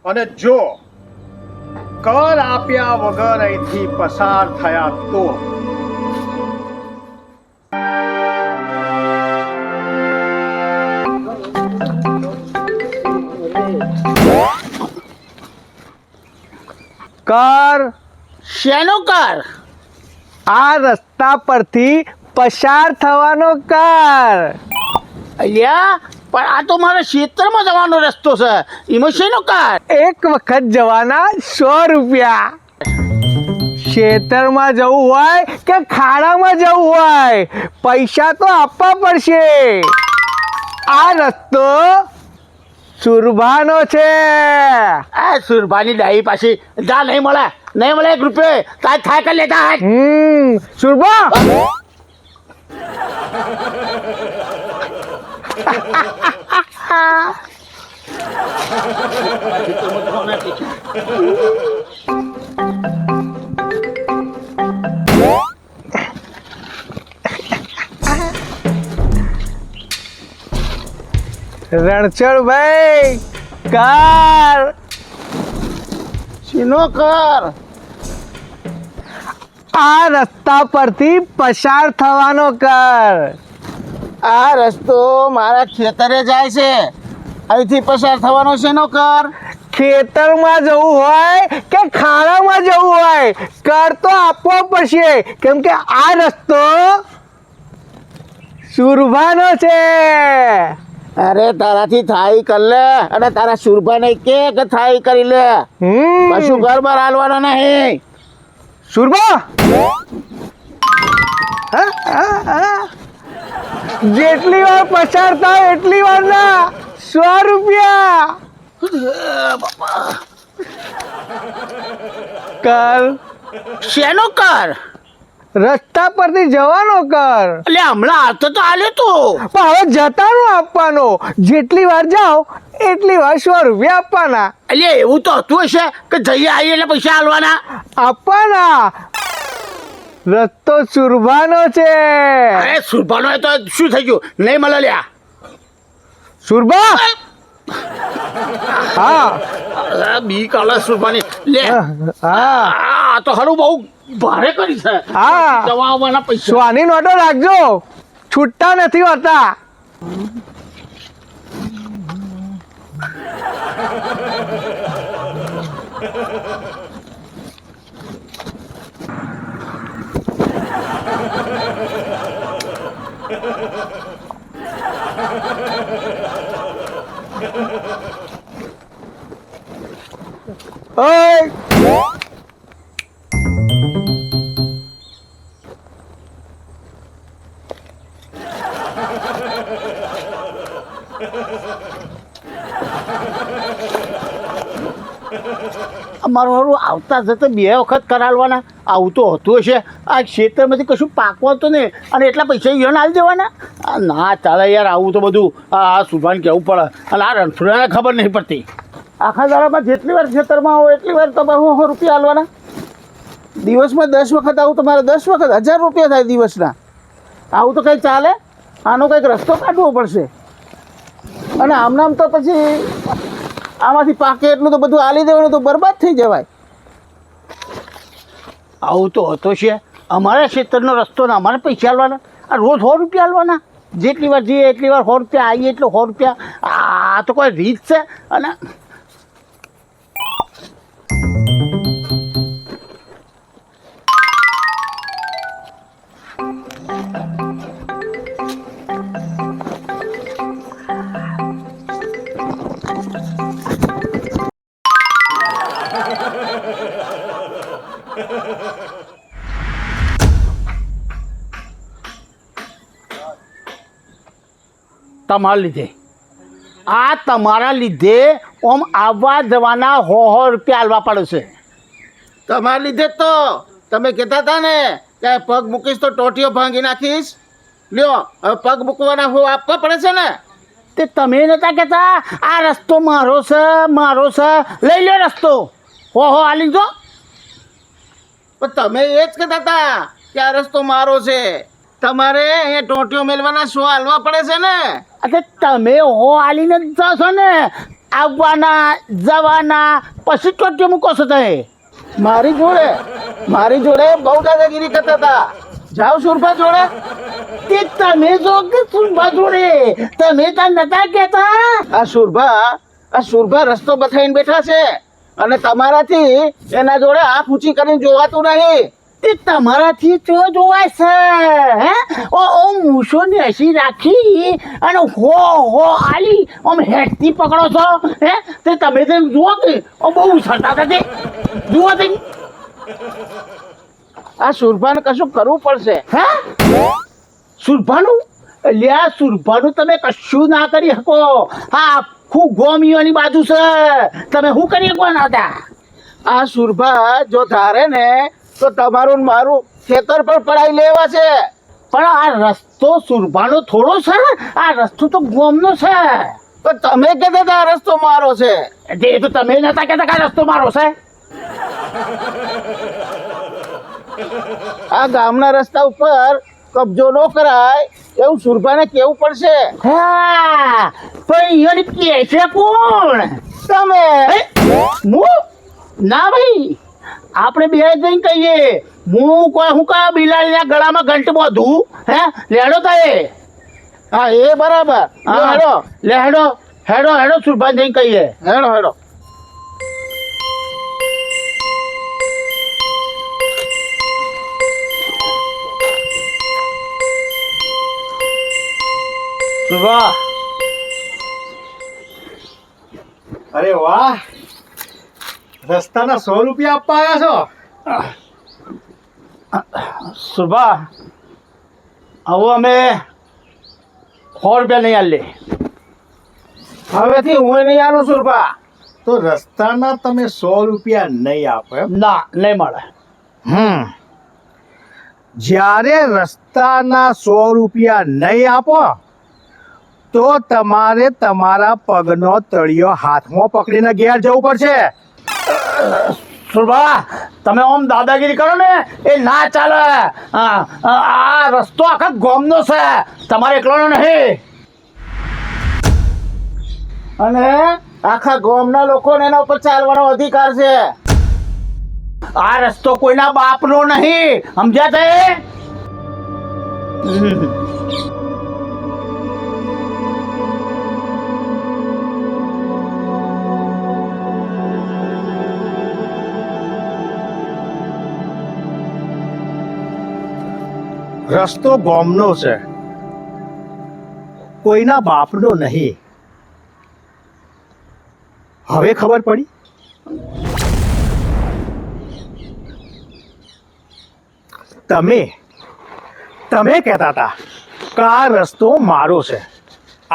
અને જો કર આપ્યા વગર અહીંથી પસાર થયા તો કર શેનો કર? આ રસ્તા પરથી પસાર થવાનો કર. અલ્યા પણ આ તો મારા ક્ષેત્રમાં જવાનો રસ્તો છે, એમાં શેનો કર? એક વખત જવાના 100 રૂપિયા. ખેતરમાં જવું હોય કે ખાડામાં જવું હોય પૈસા તો આપવા પડશે. આ રસ્તો સુરભાનો છે. આ સુરભાની ડાઈ પાછી જા, નહીં મળે 1 રૂપિયો કાંઈ થાય કે લેતા હાય. સુરભા રણછોડભાઈ કર. શેનો કર? આ રસ્તા પરથી પસાર થવાનો કર. આ રસ્તો મારા ખેતરે જાય છે, અહીંથી પસાર થવાનો શેનો કર? ખેતરમાં જવું હોય કે ખાડામાં જવું હોય કર તો આપવો પડશે, કેમ કે આ રસ્તો સુરભાનો છે. અરે તારાથી થાય કર લે, અને તારા સુરભાને કે થાય કરી લે. કશું ઘર બાર હાલવાનો નહીં. સુરભા જેટલી વાર પસાર થાય એટલી વાર ના 100 રૂપિયા. કર. શેનો કર? રસ્તા પરથી જવાનો કર. એટલે હમણાં હાથ તો હાલે તું, પણ હવે જતાનું આપવાનો. જેટલી વાર જાઓ એટલી વાર 100 રૂપિયા આપવાના. એટલે એવું તો હતું હશે કે જઈએ આવીએ એટલે પૈસા હાલવાના? આપવાના. રસ્તો સુરભાનો છે. અરે સુરભાનો હોય તો શું થઈ ગયું? નહીં મળે લ્યા. સુરભા હા બી કાલે સુરભાની લે. હા આ તો હરું બહુ ભારે કરી છે. હા જવા આવવાના પૈસા. સ્વાની નોટો રાખજો, છૂટતા નથી હોતા. ઓય અમારું હરું આવતા જતા 2 વખત કરાવવાના. આવું તો હતું હશે. આ ક્ષેત્રમાંથી કશું પાકવા તો નહીં, અને એટલા પૈસા ઈયોને હાલ દેવાના? ના ચાલે યાર, આવું તો બધું આ સુભાને કહેવું પડે. અને આ રણછોડને ખબર નહીં પડતી. આખા દાડામાં જેટલી વાર ખેતરમાં આવો એટલી વાર તમારે 100 રૂપિયા હાલવાના. દિવસમાં 10 વખત આવું તમારે 10 વખત 1000 રૂપિયા થાય દિવસના. આવું તો કંઈ ચાલે? આનો કંઈક રસ્તો કાઢવો પડશે. અને આમ તો પછી આમાંથી પાકે એટલું તો બધું હાલી દેવાનું, તો બરબાદ થઈ જવાય. આવું તો હતો છે. અમારા ક્ષેત્રનો રસ્તો ને અમારે પૈસા હાલવાના. આ રોજ 100 રૂપિયા હાલવાના. જેટલી વાર જઈએ એટલી વાર 100 રૂપિયા, આવીએ એટલે 100 રૂપિયા. આ તો કોઈ રીત છે? અને તમારા લીધે ઓમ આવવા જવાના 100 રૂપિયા હાલવા પડે છે. તમારા લીધે તો તમે કહેતા હતા ને કે પગ મૂકીશ તો ટોટીઓ ભાંગી નાખીશ. લ્યો હવે પગ મૂકવાના હો આપવા પડે છે ને. તે તમે નતા કહેતા આ રસ્તો મારો છે, લઈ લો રસ્તો, હો હાલી જો. પણ તમે એ જ કહેતા હતા કે આ રસ્તો મારો છે. તમારે અહીંયા ટોટીઓ મેળવાના 100 હાલવા પડે છે ને. અરે તમે હો હાલીને જ જાશો ને, આવવાના જવાના પછી ચોટ્યો મૂકો છો તમે મારી જોડે બહુ દાદાગીરી કરતા હતા. જાઓ સુરભા જોડે. તે તમે જો કે સુરભા જોડે તમે ત્યાં નતા કહેતા. આ સુરભા રસ્તો બતાવીને બેઠા છે અને તમારાથી એના જોડે આંખ ઊંચી કરીને જોવાતું નહીં. તે તમારાથી તો જોવાય છે હે ઓ મૂછો ને હસી રાખી અને હો આલી આમ હેઠથી પકડો છો હે તે તમે તેમ જુઓ કે બહુ ઉછળતા હતા તે જુઓ તે આ સુરભાને કશું કરવું પડશે. હે સુરભાનું લ્યા સુરભાનું તમે કશું ના કરી શકો. હા આખું ગોમીઓની બાજુ છે તમે શું કરી શકો ના હતા. આ સુરભા જો ધારે ને તો તમારું ને મારું ખેતર પર પડાઈ લેવા છે. પણ આ રસ્તો સુરભાનો થોડો છે આ રસ્તો તો ગોમનો છે. તો તમે કહેતા હતા આ રસ્તો મારો છે. એ તો તમે નતા કહેતા કે આ રસ્તો મારો છે. આ ગામના રસ્તા ઉપર કબજો ન કરાય એવું સુરભાને કેવું પડશે. હા પણ અહીંયાની કે છે કોણ તમે હું ના ભાઈ આપણે બે જઈને કહીએ હું કોઈ હું કા બિલાડીના ગળામાં ઘંટ બાંધું હે લેડો તાએ. હા એ બરાબર. હેડો હેડો સુરભાન જઈને કહીએ. હેડો. સુરભા અરે વાહ, રસ્તાના 100 રૂપિયા આપવા આવ્યા છો. સુરભા હવે અમે 100 રૂપિયા નહીં આલે. હવેથી હું નહીં આવું સુરભા. તો રસ્તાના તમે 100 રૂપિયા નહીં આપો એમ? ના નહીં મળે. જ્યારે રસ્તાના 100 રૂપિયા નહીં આપો તો તમારે તમારા પગનો તળિયો હાથમાં પકડીને ઘેર જવું પડશે. સુરભા તમે ઓમ દાદાગીરી કરો ને એ ના ચાલે. આ રસ્તો આખા ગામનો છે તમારે એકલોનો નહીં. અને આખા ગામના લોકોને એના ઉપર ચાલવાનો અધિકાર છે. આ રસ્તો કોઈના બાપનો નહીં સમજ્યા તે. રસ્તો ગામનો છે, કોઈના બાપનો નહીં. હવે ખબર પડી? તમે કહેતા હતા કે આ રસ્તો મારો છે,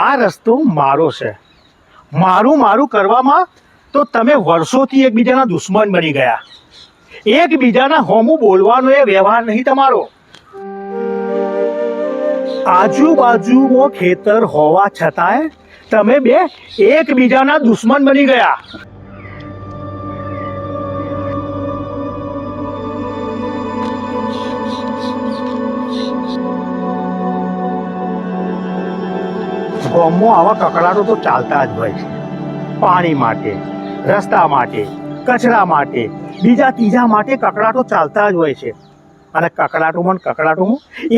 આ રસ્તો મારો છે. મારું કરવામાં તો તમે વર્ષોથી એકબીજાના દુશ્મન બની ગયા. એકબીજાના હોમું બોલવાનો એ વ્યવહાર નહીં તમારો. આજુબાજુમાં ખેતર હોવા છતાંય તમે બે એકબીજાના દુશ્મન બની ગયા. ગામમાં આવા કકડાટો તો ચાલતા જ હોય છે. પાણી માટે, રસ્તા માટે, કચરા માટે, બીજા ત્રીજા માટે કકડાટો ચાલતા જ હોય છે. અને કકડાટોમાં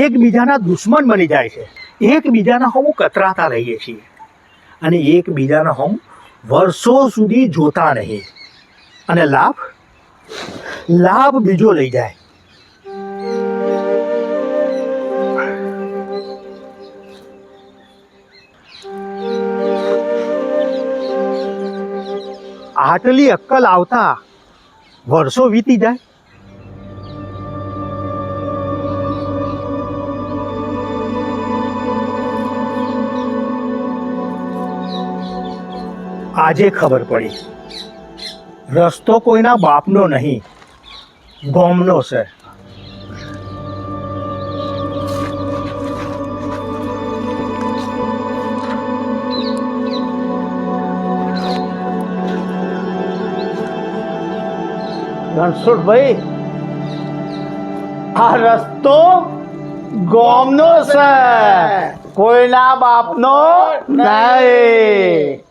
એકબીજાના દુશ્મન બની જાય છે. એકબીજાના હોમ કતરાતા રહીએ છીએ અને એકબીજાના હોમ વર્ષો સુધી જોતા નહીં અને લાભ બીજો લઈ જાય. આટલી અક્કલ આવતા વર્ષો વીતી જાય. આજે ખબર પડી રસ્તો કોઈના બાપનો નહીં, ગામનો છે. રણછોડભાઈ આ રસ્તો ગામનો છે, કોઈના બાપનો નહીં.